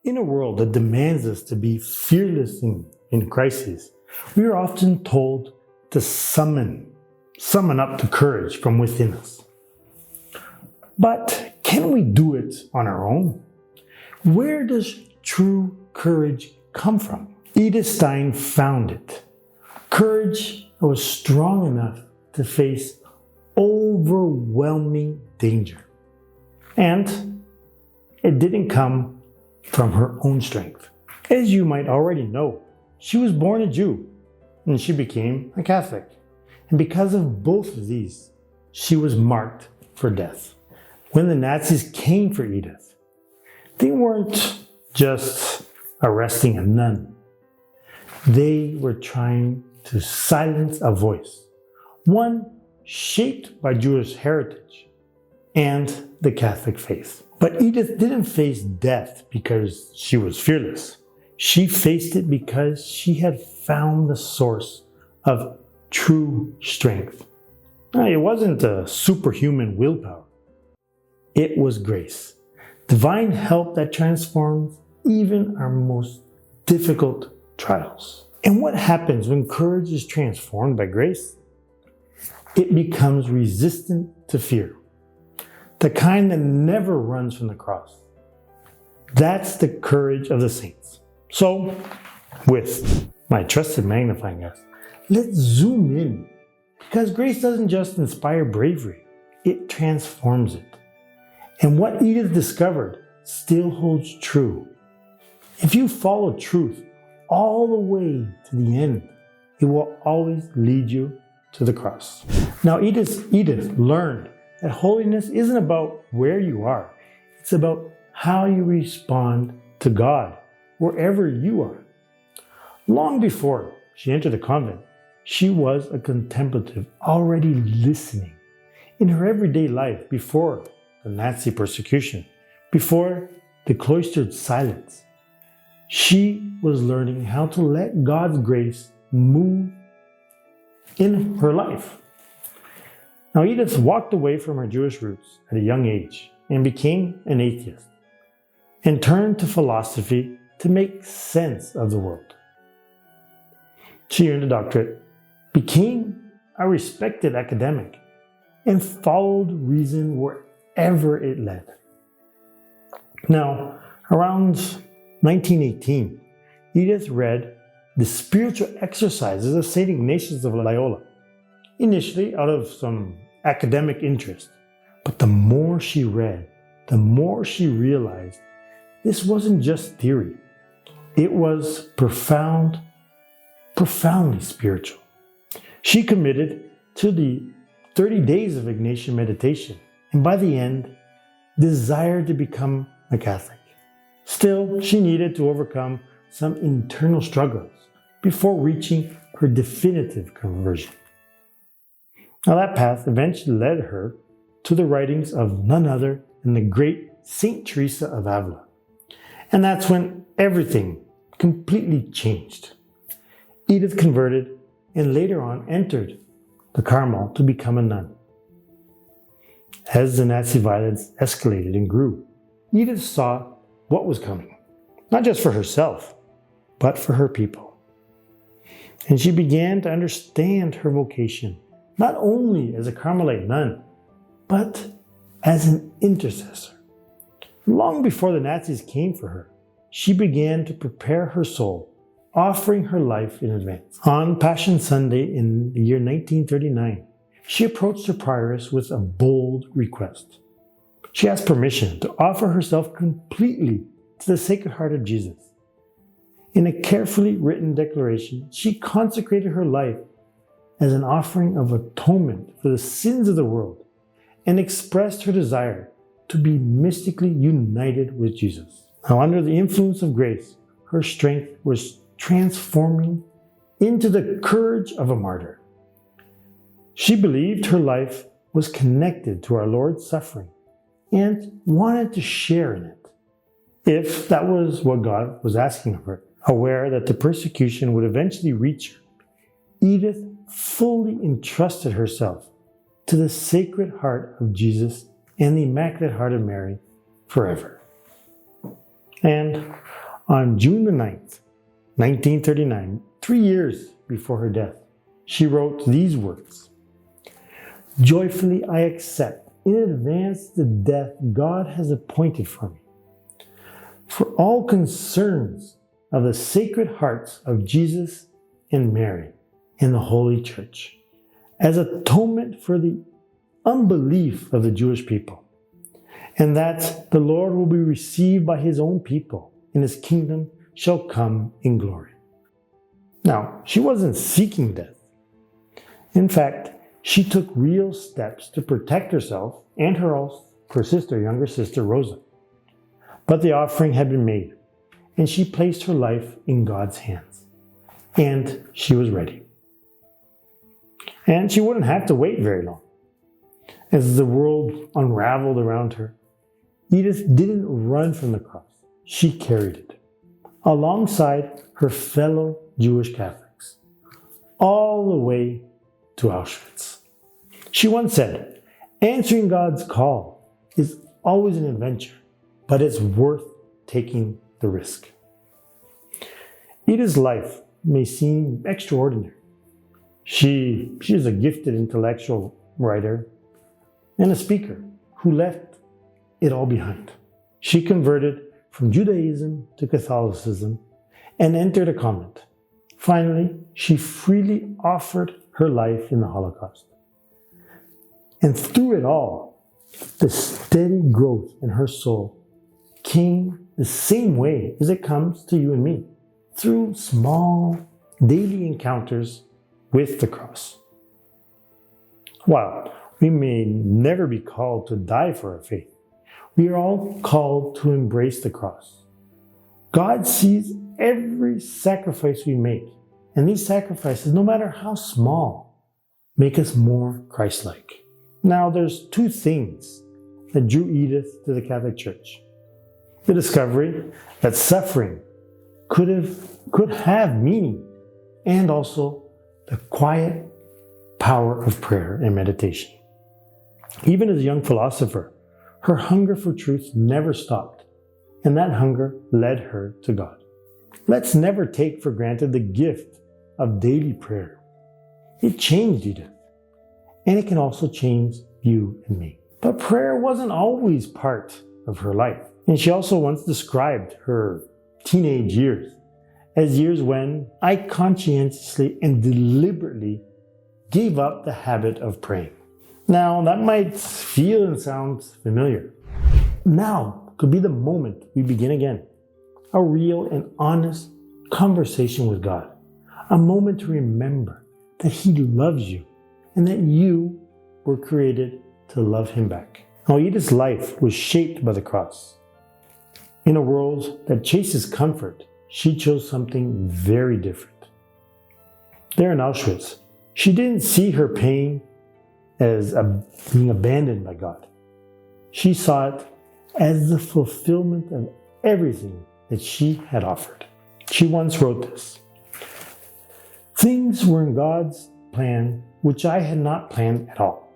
In a world that demands us to be fearless in crises, we are often told to summon up the courage from within us. But can we do it on our own? Where does true courage come from? Edith Stein found it. Courage that was strong enough to face overwhelming danger. And it didn't come from her own strength. As you might already know, she was born a Jew and she became a Catholic. And because of both of these, she was marked for death. When the Nazis came for Edith, they weren't just arresting a nun. They were trying to silence a voice, one shaped by Jewish heritage and the Catholic faith. But Edith didn't face death because she was fearless. She faced it because she had found the source of true strength. Now, it wasn't a superhuman willpower. It was grace, divine help that transforms even our most difficult trials. And what happens when courage is transformed by grace? It becomes resistant to fear, the kind that never runs from the cross. That's the courage of the saints. So, with my trusted magnifying glass, let's zoom in, because grace doesn't just inspire bravery, it transforms it. And what Edith discovered still holds true. If you follow truth all the way to the end, it will always lead you to the cross. Now, Edith learned that holiness isn't about where you are. It's about how you respond to God wherever you are. Long before she entered the convent, she was a contemplative, already listening. In her everyday life, before the Nazi persecution, before the cloistered silence, she was learning how to let God's grace move in her life. Now, Edith walked away from her Jewish roots at a young age and became an atheist and turned to philosophy to make sense of the world. She earned a doctorate, became a respected academic, and followed reason wherever it led. Now, around 1918, Edith read the spiritual exercises of St. Ignatius of Loyola, initially out of some academic interest. But the more she read, the more she realized this wasn't just theory. It was profoundly spiritual. She committed to the 30 days of Ignatian meditation, and by the end, desired to become a Catholic. Still, she needed to overcome some internal struggles before reaching her definitive conversion. Now, that path eventually led her to the writings of none other than the great Saint Teresa of Avila. And that's when everything completely changed. Edith converted and later on entered the Carmel to become a nun. As the Nazi violence escalated and grew, Edith saw what was coming, not just for herself, but for her people. And she began to understand her vocation, not only as a Carmelite nun, but as an intercessor. Long before the Nazis came for her, she began to prepare her soul, offering her life in advance. On Passion Sunday in the year 1939, she approached her prioress with a bold request. She asked permission to offer herself completely to the Sacred Heart of Jesus. In a carefully written declaration, she consecrated her life as an offering of atonement for the sins of the world and expressed her desire to be mystically united with Jesus. Now, under the influence of grace, her strength was transforming into the courage of a martyr. She believed her life was connected to our Lord's suffering and wanted to share in it, if that was what God was asking of her. Aware that the persecution would eventually reach her, Edith fully entrusted herself to the Sacred Heart of Jesus and the Immaculate Heart of Mary forever. And On June the 9th, 1939, 3 years before her death, she wrote these words: "Joyfully I accept in advance the death God has appointed for me, for all concerns of the Sacred Hearts of Jesus and Mary in the Holy Church, as atonement for the unbelief of the Jewish people, and that the Lord will be received by his own people, and his kingdom shall come in glory." Now, she wasn't seeking death. In fact, she took real steps to protect herself and her younger sister, Rosa. But the offering had been made, and she placed her life in God's hands. And she was ready. And she wouldn't have to wait very long. As the world unraveled around her, Edith didn't run from the cross. She carried it, alongside her fellow Jewish Catholics, all the way to Auschwitz. She once said, "Answering God's call is always an adventure, but it's worth taking the risk." Edith's life may seem extraordinary. She is a gifted intellectual writer and a speaker who left it all behind. She converted from Judaism to Catholicism and entered a convent. Finally, she freely offered her life in the Holocaust. And through it all, the steady growth in her soul came the same way as it comes to you and me, through small daily encounters with the cross. While we may never be called to die for our faith, we are all called to embrace the cross. God sees every sacrifice we make, and these sacrifices, no matter how small, make us more Christ-like. Now, there's two things that drew Edith to the Catholic Church: the discovery that suffering could have meaning, and also the quiet power of prayer and meditation. Even as a young philosopher, her hunger for truth never stopped, and that hunger led her to God. Let's never take for granted the gift of daily prayer. It changed Edith, and it can also change you and me. But prayer wasn't always part of her life, and she also once described her teenage years as years when I conscientiously and deliberately gave up the habit of praying. Now, that might feel and sound familiar. Now could be the moment we begin again. A real and honest conversation with God. A moment to remember that He loves you and that you were created to love Him back. Now, Edith's life was shaped by the cross. In a world that chases comfort, she chose something very different. There in Auschwitz, she didn't see her pain as being abandoned by God. She saw it as the fulfillment of everything that she had offered. She once wrote this: "Things were in God's plan which I had not planned at all.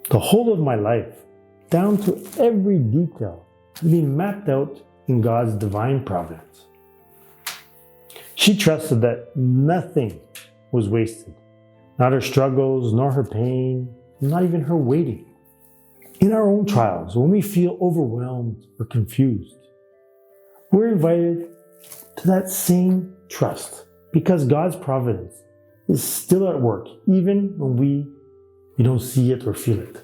The whole of my life, down to every detail, had been mapped out in God's divine providence." She trusted that nothing was wasted, not her struggles, nor her pain, not even her waiting. In our own trials, when we feel overwhelmed or confused, we're invited to that same trust, because God's providence is still at work, even when we don't see it or feel it.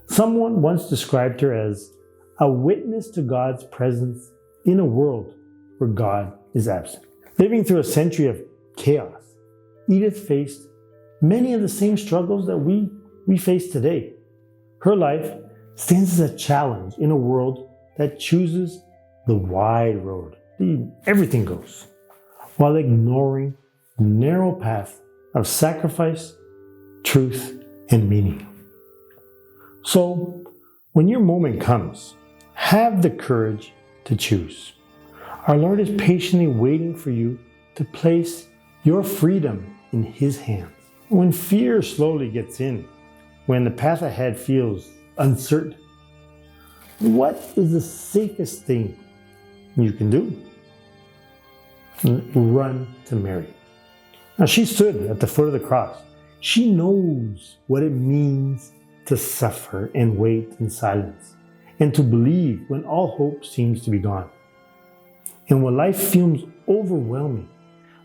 Someone once described her as a witness to God's presence in a world where God is absent. Living through a century of chaos, Edith faced many of the same struggles that we face today. Her life stands as a challenge in a world that chooses the wide road, the everything goes, while ignoring the narrow path of sacrifice, truth, and meaning. So, when your moment comes, have the courage to choose. Our Lord is patiently waiting for you to place your freedom in His hands. When fear slowly gets in, when the path ahead feels uncertain, what is the safest thing you can do? and run to Mary. Now she stood at the foot of the cross. She knows what it means to suffer and wait in silence, and to believe when all hope seems to be gone. And when life feels overwhelming,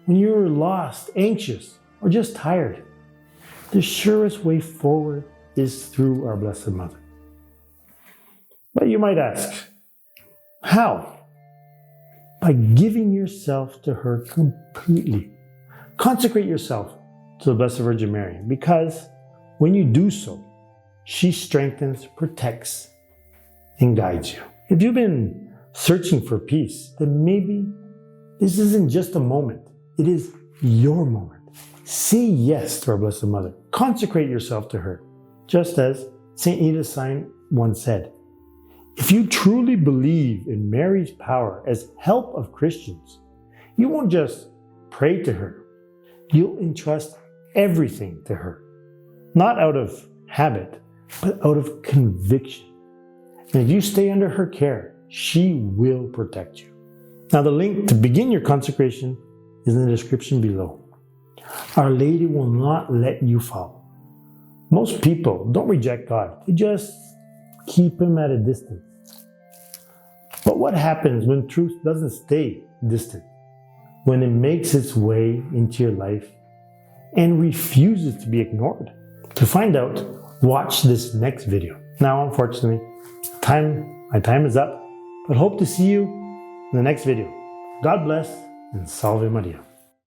when you're lost, anxious, or just tired, the surest way forward is through our Blessed Mother. But you might ask, how? By giving yourself to her completely. Consecrate yourself to the Blessed Virgin Mary, because when you do so, she strengthens, protects, and guides you. If you've been searching for peace, then maybe this isn't just a moment. It is your moment. Say yes to our Blessed Mother. Consecrate yourself to her, just as St. Edith Stein once said. If you truly believe in Mary's power as help of Christians, you won't just pray to her. You'll entrust everything to her, not out of habit, but out of conviction. And if you stay under her care, she will protect you. Now, the link to begin your consecration is in the description below. Our Lady will not let you fall. Most people don't reject God. They just keep him at a distance. But what happens when truth doesn't stay distant? When it makes its way into your life and refuses to be ignored? To find out, watch this next video. Now, unfortunately, my time is up, but hope to see you in the next video. God bless and Salve Maria.